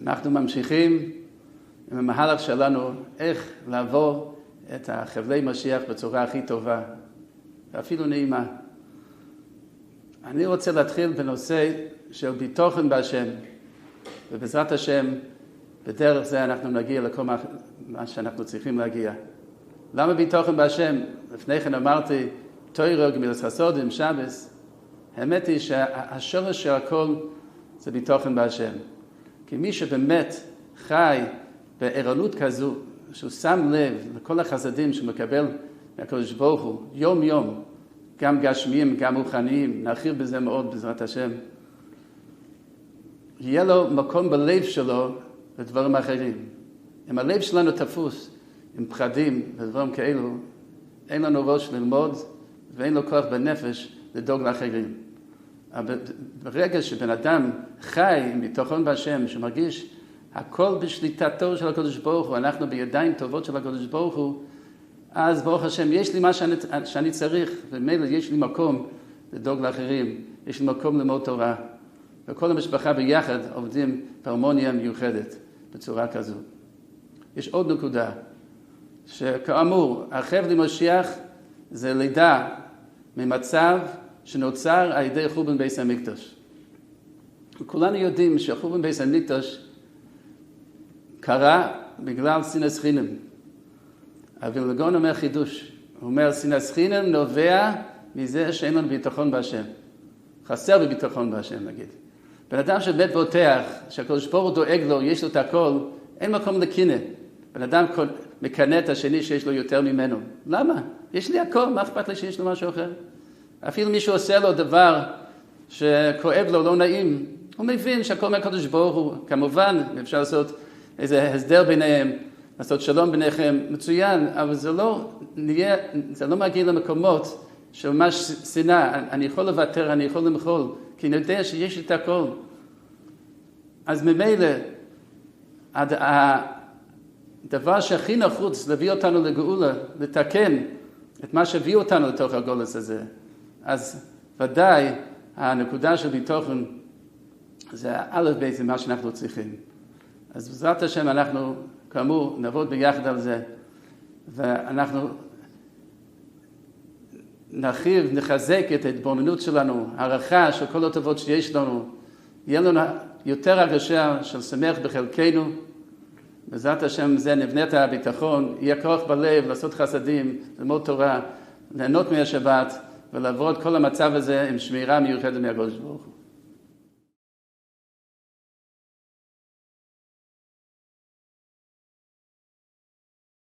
אנחנו ממשיכים עם המהלך שלנו איך לעבור את החבלי משיח בצורה הכי טובה ואפילו נעימה. אני רוצה להתחיל בנושא של ביטחון בהשם, ובעזרת השם בדרך זה אנחנו נגיע לכל מה שאנחנו צריכים להגיע. למה ביטחון בהשם? לפני כן אמרתי תורה, גמילת חסודים, שבס. האמת היא שהשורש של הכל זה ביטחון בהשם. כי מי שבאמת חי בערנות כזו, שהוא שם לב לכל החסדים שהוא מקבל מהקדוש ברוך הוא, יום יום, גם גשמיים, גם רוחניים, נרחיב בזה מאוד בעזרת השם, יהיה לו מקום בלב שלו לדברים אחרים. אם הלב שלנו תפוס עם פחדים ודברים כאלו, אין לנו ראש ללמוד ואין לו כוח בנפש לדאוג לאחרים. אבל ברגע שבן אדם חי עם ביטחון בהשם, שמרגיש הכל בשליטתו של הקדוש ברוך הוא, אנחנו בידיים טובות של הקדוש ברוך הוא, אז ברוך השם יש לי מה שאני צריך, ומילא יש לי מקום לדאוג לאחרים, יש לי מקום ללמוד תורה. וכל המשפחה ביחד עובדים בהרמוניה מיוחדת בצורה כזו. יש עוד נקודה, שכאמור, החבלי משיח זה לידה ממצב שנוצר על ידי חורבן בית המקדש. כולנו יודעים שחורבן בית המקדש קרה בגלל שנאת חינם. אבל הגאון אומר חידוש, הוא אומר שנאת חינם נובע מזה שאין לנו ביטחון בהשם. חסר בביטחון בהשם נגיד. בן אדם שבאמת בוטח, שהקדוש ברוך הוא דואג לו, יש לו את הכל, אין מקום לקנא. בן אדם מקנא את השני שיש לו יותר ממנו. למה? יש לי הכל, מה אכפת לי שיש לו משהו אחר? אפילו מישהו עושה לו דבר שכואב לו, לא נעים, הוא מבין שהכל מהקדוש ברוך הוא. כמובן, אפשר לעשות איזה הסדר ביניהם, לעשות שלום ביניכם, מצוין, אבל זה לא מגיע למקומות של ממש שנאה. אני יכול לוותר, אני יכול למחול, כי אני יודע שיש לי את הכל. אז ממילא, הדבר שהכי נחוץ להביא אותנו לגאולה, לתקן את מה שהביא אותנו לתוך הגולס הזה. אז ודאי, הנקודה של ביטחון, זה א' ב' מה שאנחנו צריכים. אז בעזרת השם אנחנו, כאמור, נעבוד ביחד על זה, ואנחנו נרחיב, נחזק את ההתבוננות שלנו, הערכה של כל הטובות שיש לנו, יהיה לנו יותר הרגשה של שמח בחלקנו, בעזרת השם זה נבנה את הביטחון, יהיה כוח בלב לעשות חסדים, ללמוד תורה, ליהנות מהשבת, ולעבור את כל המצב הזה עם שמירה מיוחדת מהקדוש ברוך הוא.